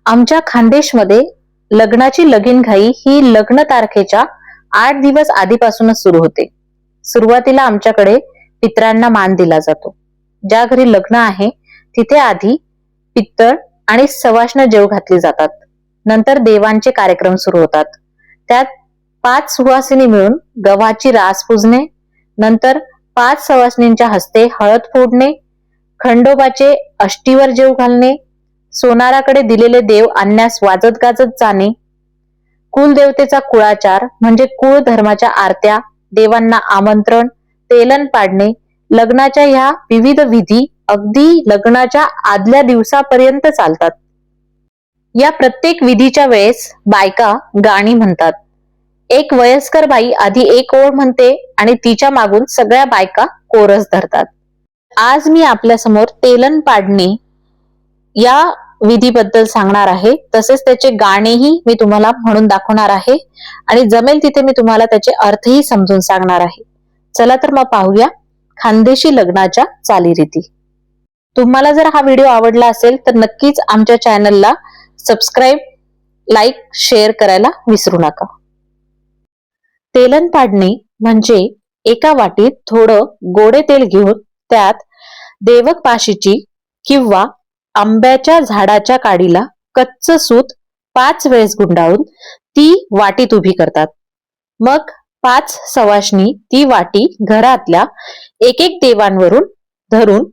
आमच्या खानदेशमध्ये लग्नाची लगीनघाई ही लग्न तारखेच्या 8 दिवस आधीपासूनच सुरू होते. सुरुवातीला आमच्याकडे पितरांना मान दिला जातो. ज्या घरी लग्न आहे तिथे आधी पित्तर आणि सवाष्ण जेव घातली जातात. नंतर देवांचे कार्यक्रम सुरू होतात. त्यात 5 सुवासिनी मिळून गव्हाची रास पुजणे, नंतर 5 सवासनींच्या हस्ते हळद फोडणे, खंडोबाचे अष्टीवर जेव घालणे, सोनाराकडे दिलेले देव आणण्यास वाजत गाजत जाणे, कुलदेवतेचा कुळाचार म्हणजे कुळ धर्माच्या आरत्या, देवांना आमंत्रण, तेलन पाडणे, लग्नाच्या ह्या विविध विधी अगदी लग्नाच्या आदल्या दिवसापर्यंत चालतात. या प्रत्येक विधीच्या वेळेस बायका गाणी म्हणतात. एक वयस्कर बाई आधी एक ओळ म्हणते आणि तिच्या मागून सगळ्या बायका कोरस धरतात. आज मी आपल्या समोर तेलन पाडणे या विधीबद्दल सांगणार आहे. तसेच त्याचे गाणेही मी तुम्हाला म्हणून दाखवणार आहे आणि जमेल तिथे मी तुम्हाला त्याचे अर्थही समजून सांगणार आहे. चला तर मग पाहूया खानदेशी लग्नाच्या चालीरीती. तुम्हाला जर हा व्हिडिओ आवडला असेल तर नक्कीच आमच्या चॅनलला सबस्क्राईब, लाईक, शेअर करायला विसरू नका. तेलन पाडणे म्हणजे एका वाटीत थोडं गोडे तेल घेऊन त्यात देवक पाशीची किंवा आंब्याच्या झाडाच्या काडीला कच्च सूत 5 वेळेस गुंडाळून ती वाटीत उभी करतात. मग 5 सवाष्णी ती वाटी घरातल्या एक एक देवांवरून धरून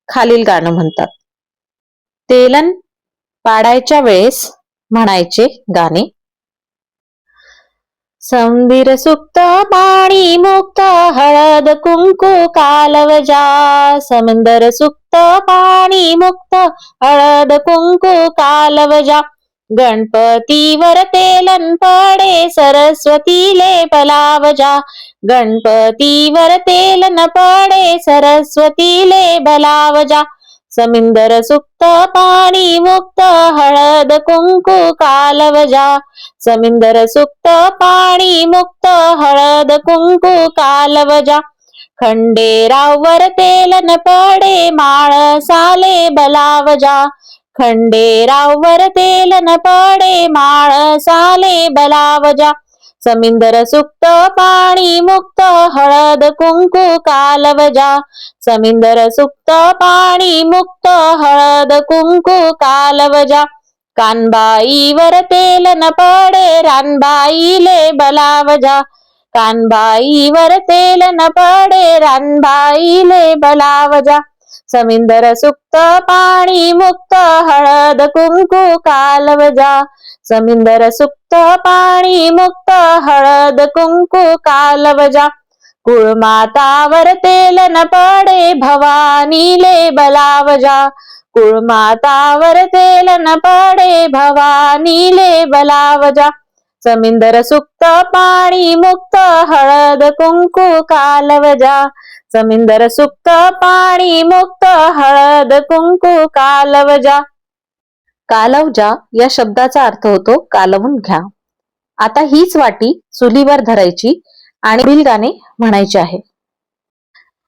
खालील गाणं म्हणतात. तेलन पाडायच्या वेळेस म्हणायचे गाणे. संधीर सुक्त पाणी मुक्त हळद कुंकू कालवजा. समंदर सुक्त पाणी मुक्त हळद कुंकू कालवजा. गणपतीवर तेलन पडे सरस्वतीले बलावजा. गणपतीवर तेलन पडे सरस्वतीले बलावजा. समिंदर सुक्त पाणी मुक्त हळद कुंकू कालवजा. समिंदर सुक्त पाणी मुक्त हळद कुंकू कालवजा. खंडेरावर तेलन पडे माळसाले बलावजा. खंडेरावर तेलन पडे माळसाले बलावजा. समिंदर सुक्त पाणी मुक्त हळद कुंकू कालवजा. समिंदर सुक्त पाणी मुक्त हळद कुंकू कालवजा. कानबाईवर तेलन पडे रानबाईले बलावजा. कानबाईवर तेलन पडे रानबाईले बलावजा. समिंदर सुक्त पाणी मुक्त हळद कुंकू कालवजा. समिंदर सुक्त पाणी मुक्त हळद कुंकू कालवजा. कुळमातावर तेलन पडे भवानीले बलावजा. कुळमातावर तेलन पडे भवानीले बलावजा. समिंदर सुक्त पाणी मुक्त हळद कुंकू कालवजा. समिंदर सुक्त पाणी मुक्त हळद कुंकू कालवजा. कालवजा या शब्दाचा अर्थ होतो कालवून घ्या. आता हीच वाटी चुलीवर धरायची आणि पुढील गाणे म्हणायचे आहे.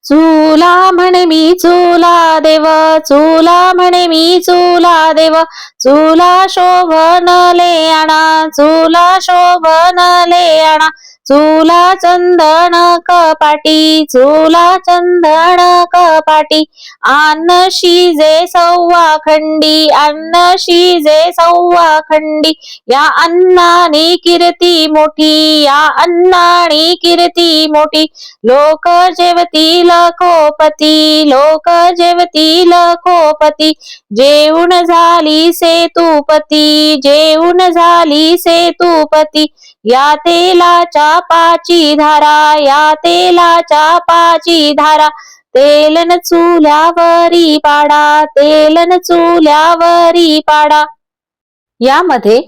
चूला म्हणे मी चूला देव, चूला म्हणे मी चूला देव. चूला शोभनले आणा, चूला शोभनले आणा. चूला चंदन कपाटी, चूला चंदन कपाटी. अन्न शिजे सव्वा खंडी, अन्न शिजे सव्वा खंडी. या अन्नाने कीर्ती मोठी, या अन्नाने कीर्ती मोठी. लोक जेवतील कोपती, लोक जेवतील कोपती. जेवून झाली सेतुपती, जेवून झाली सेतुपती. या तेलाच्या पाची धारा, या तेलाच्या पाची धारा. तेलन चुल्यावरी पाडा, तेलन चुल्यावरी पाडा. यामध्ये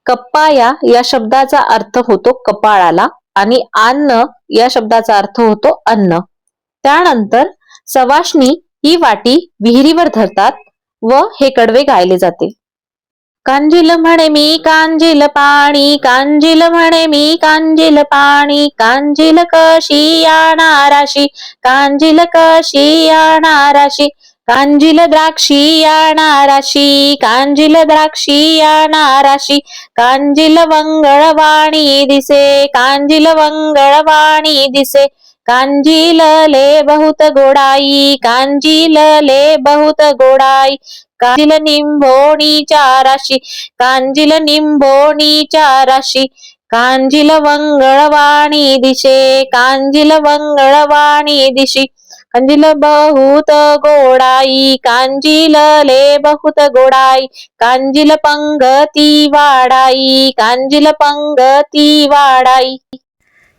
कप्पाया या शब्दाचा अर्थ होतो कपाळाला आणि अन्न या शब्दाचा अर्थ होतो अन्न. त्यानंतर सवाष्णी ही वाटी विहिरीवर धरतात व हे कडवे गायले जाते. कांजिल म्हणे मी कांजिल पाणी, कांजिल म्हणे मी कांजिल पाणी. कांजिल कशी आणा राशी, कांजिल कशी आणा राशी. कांजिल द्राक्षी नाराशी, कांजिल द्राक्षी नाराशी, कांजिल वंगळवाणी दिसे, कांजिल वंगळवाणी दिसे, कांजिल ले बहुत गोडाई, कांजिल ले बहुत गोडाई, कांजिल निंबोणीच्या राशी, कांजिल निंबोणीच्या राशी, कांजिल वंगळवाणी दिशे, कांजिल वंगळवाणी दिशी, कांजिल बहुत गोडाई, कांजिल ले बहुत गोडाई, कांजिल पंगती वाढाई, कांजिल पंगती वाढाई.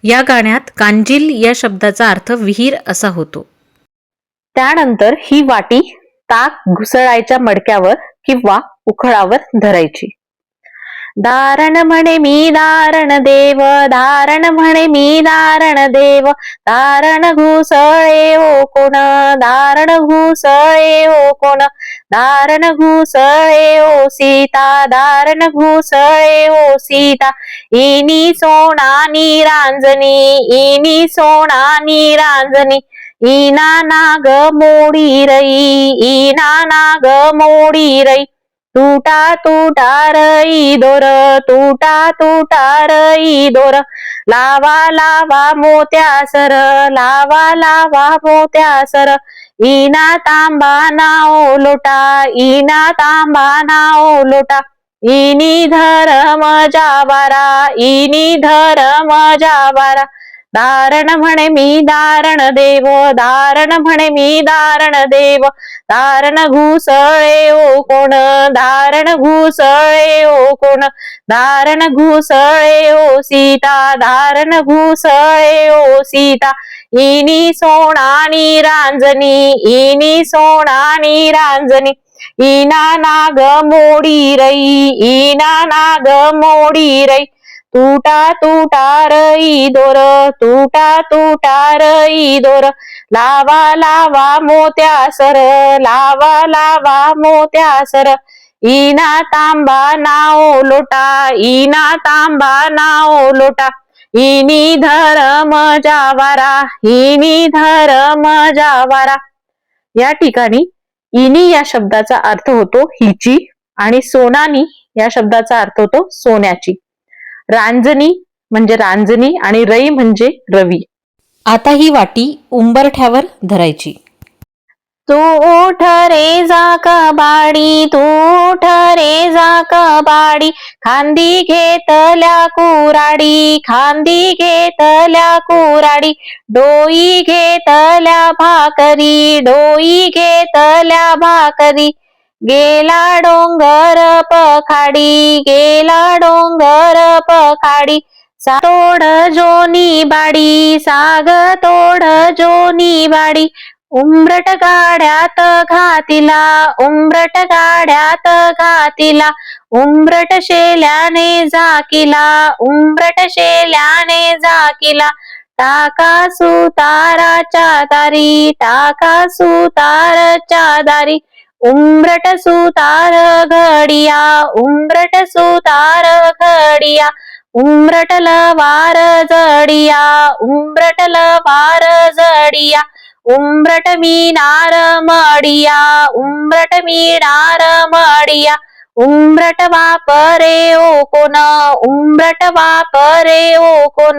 या गाण्यात कांजिल या शब्दाचा अर्थ विहीर असा होतो. त्यानंतर ही वाटी ताक घुसळायच्या मडक्यावर किंवा उखळावर धरायची. दारण म्हणे मी दारण देव, दारण म्हणे मी दारण देव, दारण घुसळे ओ कोण, दारण घुसळे ओ कोण, दारण घुसळे ओ सीता, दारण घुसळे ओ सीता, इनी सोना निरांजनी, इनी सोना निरांजनी, इना नाग मोडी रई, इना नाग मोडी रई, तुटा तुटा रई दोर, तुटा तुटा रई दोर, लावा लावा मोत्या सर, लावा लावा मोत्या सर, इना तांबा नाओ लोटा, इना तांबा नाओ लोटा, इनी धरम जावारा, इनी धरम जावारा, दारण म्हणे मी दारण देव, दारण म्हणे मी दारण देव, दारण घुसळे ओ कोण, दारण घुसळे ओ कोण, दारण घुसळे ओ सीता, दारण घुसळे ओ सीता, इनी सोना निरांजनी, इनी सोना निरांजनी, इना नाग मोडी रई, इना नाग मोडी रई, तुटा तुटा रई दोर, तुटा तुटा रई दोर, लावा लावा मोत्या सर, लावा लावा मोत्या सर, इना तांबा नाओ लोटा, इना तांबा नाओ लोटा, इनी धरम जावारा, इनी धरम जावारा. या ठिकाणी इनी या शब्दाचा अर्थ होतो हिची आणि सोनानी या शब्दाचा अर्थ होतो सोन्याची. रांजनी म्हणजे रांजनी आणि रई म्हणजे रवी. आता ही वाटी उंबरठ्यावर धरायची. तू उठ रे जा कबाडी, तू उठ रे जा कबाडी, खांदी घेतल्या कुराडी, खांदी घेतल्या कुराडी, डोई घेतल्या भाकरी, डोई घेतल्या भाकरी, गेला डोंगर पखाडी, गेला डोंगर पखाडी, साग जोनी बाडी, साग तोड जोनी बाडी, उंबरट गाड्यात घातिला, उंबरट गाड्यात घातिला, उंबरट शेल्याने झाकिला, उंबरट शेल्याने झाकिला, टाका सुताराच्या दारी, टाका सुताराच्या दारी, उंबरट सुतार घडिया, उंबरट सुतार घडिया, उंबरट लवार जडिया, उंबरट लवार जडिया, उंबरट मीनार मडिया, उंबरट मीनार मडिया, उंबरट वापरे ओ कोण, उंबरट वापरे ओ कोण,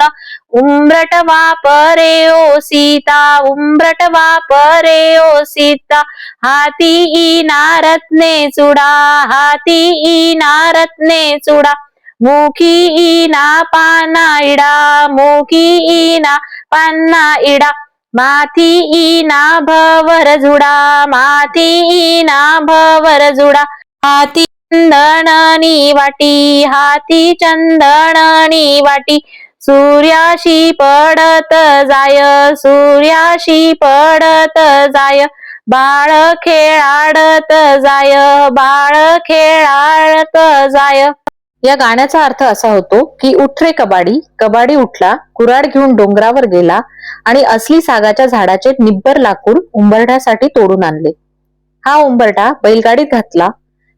उंबरट वापरे ओ सीता, उंबरट वापरे ओ सीता, हाती इना रत्ने चुडा, हाती इना रत्ने चुडा, मुखी इना पाना इडा, मुखी इना पाना इडा, माथी इना भवर जुडा, माथी इना भवर जुडा, हाती चंदननी वाटी, हाती चंदननी वाटी, सूर्याशी पडत जाय, सूर्याशी पडत जाय, बाळ खेळाडत जाय, बाळ खेळाडत जाय. या गाण्याचा अर्थ असा होतो की उठ रे कबाडी, कबाडी उठला, कुऱ्हाड घेऊन डोंगरावर गेला आणि असली सागाच्या झाडाचे निब्बर लाकूड उंबरठ्यासाठी तोडून आणले. हा उंबरठा बैलगाडीत घातला,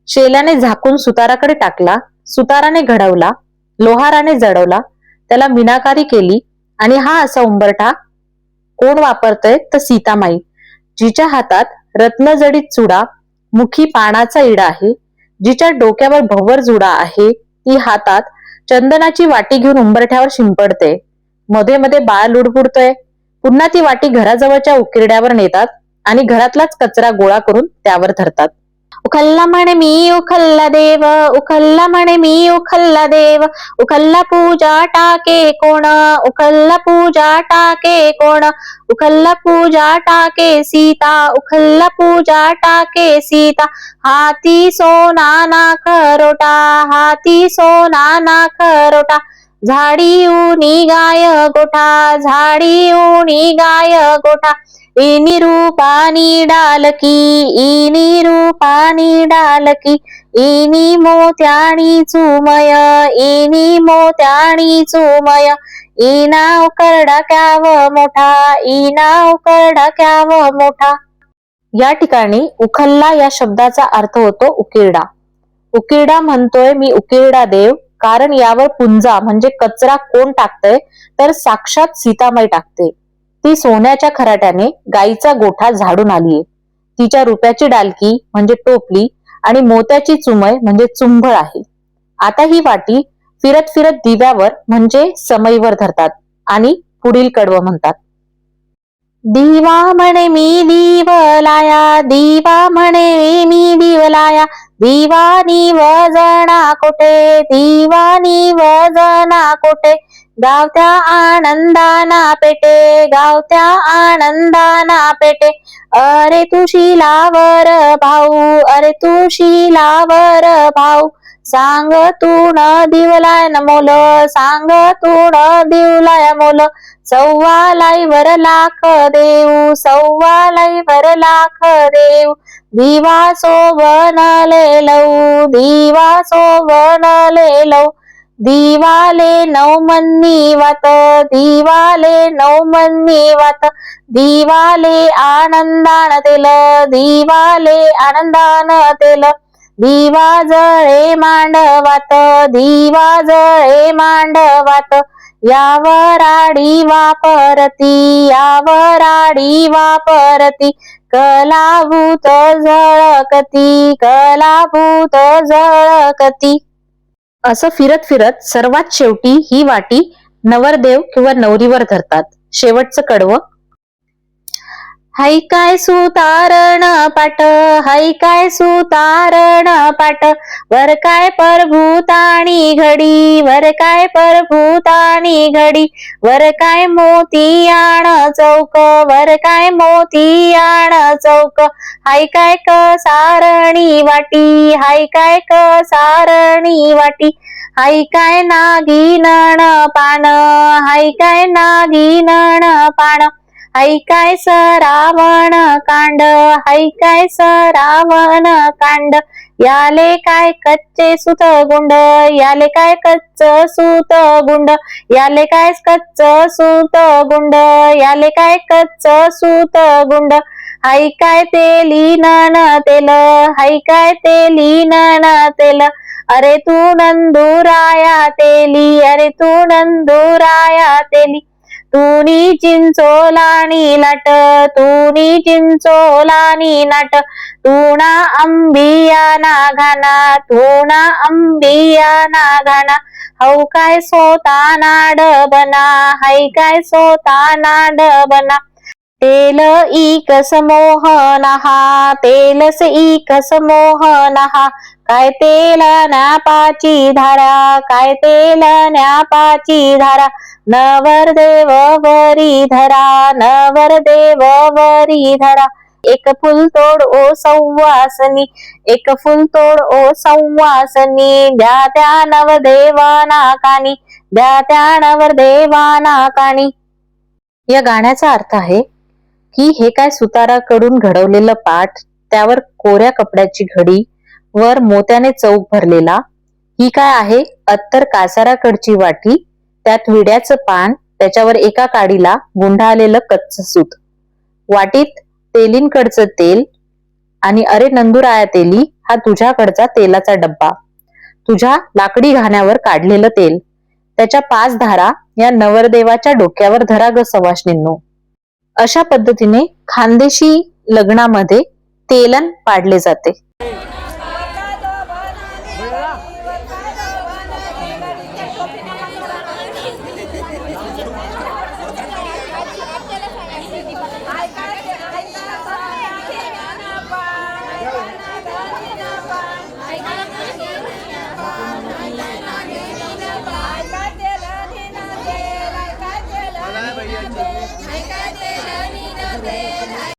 शेल्याने झाकून सुताराकडे टाकला, सुताराने घडवला, लोहाराने जडवला, त्याला मीनाकारी केली आणि हा असा उंबरठा कोण वापरतय तर सीतामाई, जिच्या हातात रत्नजडित चुडा, मुखी पानाचा इडा आहे, जिच्या डोक्यावर भवर जुडा आहे, ती हातात चंदनाची वाटी घेऊन उंबरठ्यावर शिंपडते. मध्ये मध्ये बाळ लुडबुडतोय. पुन्हा ती वाटी घराजवळच्या उकिरड्यावर नेतात आणि घरातलाच कचरा गोळा करून त्यावर धरतात. उखल्ला म्हणे मी उखल्ला देव, उखल्ला म्हणे मी उखल्ला देव, उखल्ला पूजा टाके कोण, उखल्ला पूजा टाके कोण, उखल्ला पूजा टाके सीता, उखल्ला पूजा टाके सीता. हाती सोना ना खरोटा, हाती सोना ना खरोटा, झाडी उनी गाय गोठा, झाडी उनी गाय गोठा. इनी रूपानी डालकी, इनी रूपानी डालकी, इनी मोत्याणी चुमय, इनी मोत्याणी चुमय. इना उकरडा क्याव मोठा, इना उकरडा क्याव मोठा. या ठिकाणी उखल्ला या शब्दाचा अर्थ होतो उकिरडा. उकिरडा म्हणतोय मी उकिरडा देव, कारण यावर पुंजा म्हणजे कचरा कोण टाकतंय, तर साक्षात सीतामाई टाकते. ती सोन्याच्या खराट्याने गाईचा गोठा झाडून आलीये. तिच्या रुपयाची डालकी म्हणजे टोपली आणि मोत्याची चुमय म्हणजे चुंबळ आहे. आता ही वाटी फिरत फिरत दिव्यावर म्हणजे समईवर धरतात आणि पुढील कडवं म्हणतात. दिवा म्हणे मी दिवलाया, दिवा म्हणे मी दिवलाया, दिवा निवजना कोठे, दिवा निवजना कोठे. गावत्या आनंदाना पेटे, गावत्या आनंदाना पेटे. अरे तू शिलावर भाऊ, अरे तू शिलावर भाऊ. सांग तू न दिवलाय न मोल, सांग तू न दिवलाय मोल. सव्वा लाईवर लाख देऊ, सव्वा लाईवर लाख देऊ. दिवा सोबनले लऊ, दिवा सोबनले लऊ. दिवाले नवमन्नी वात, दिवाले नवमन्नी वात. दिवाले आनंदान तेल, दिवाले आनंदान तेल. दिवा जळे मांडवात, दिवा जळे मांडवात. यावर आडी वापरती, यावर आडी वापरती. कलाभूत झळकती, कलाभूत झळकती. असं फिरत फिरत सर्वात शेवटी ही वाटी नवरदेव किंवा नवरीवर धरतात. शेवटचं कडवं. हाय काय सुतारण पाट, हाय काय सुतारण पाट. वर काय परभूतानी घडी, वर काय परभूतानी घडी. वर काय मोतियाण चौक, वर काय मोतियाण चौक. हाय काय कसारणी वाटी, हाय काय कसारणी वाटी. हाय काय नागिनण पान, हाय काय नागिनण पान. हाय काय सरावण कांड, हाय काय सरावण कांड. याले काय कच्चे सुत गुंड, याले काय कच्च सुत गुंड. याले काय कच्च सुत गुंड, याले काय कच्च सुत गुंड. हाय काय तेली नन तेल, हाय काय तेली नन तेल. अरे तू नंदुराया तेली, अरे तू नंदुराया तेली. तूनी चिंचोलानी लाट, तूनी चिंचोलानी नाट. तूना अंबिया ना घाना, तूना अंबिया ना घाना. हौ काय सोता नाड बना, हाय काय सोता नाड बना. तेल इकस मोहनहा, तेलस इकस मोहनहा. काय तेल न्यापाची धारा, काय तेल न्यापाची धारा. नवरदेव वरी धरा, नवरदेव वरी धरा. एक फुल तोड ओ सव्वासनी, एक फुल तोड ओ सव्वासनी. द्या त्या नवरदेवाना कानी, द्या त्या नवरदेवाना कानी. या गाण्याचा अर्थ आहे की हे काय सुताराकडून घडवलेलं पाठ, त्यावर कोऱ्या कपड्याची घडी, वर मोत्याने चौक भरलेला. ही काय आहे अत्तर कासाराकडची वाटी, त्यात विड्याचं पान, त्याच्यावर एका काडीला गुंडाळलेलं कच्च सूत. वाटीत तेलींकडचं तेल आणि अरे नंदुराया तेली हा तुझ्याकडचा तेलाचा डब्बा. तुझ्या लाकडी घाण्यावर काढलेलं तेल, त्याच्या 5 धारा या नवरदेवाच्या डोक्यावर धरा ग सवाष्णींनो. अशा पद्धतीने खानदेशी लग्नामध्ये तेलन पाडले जाते.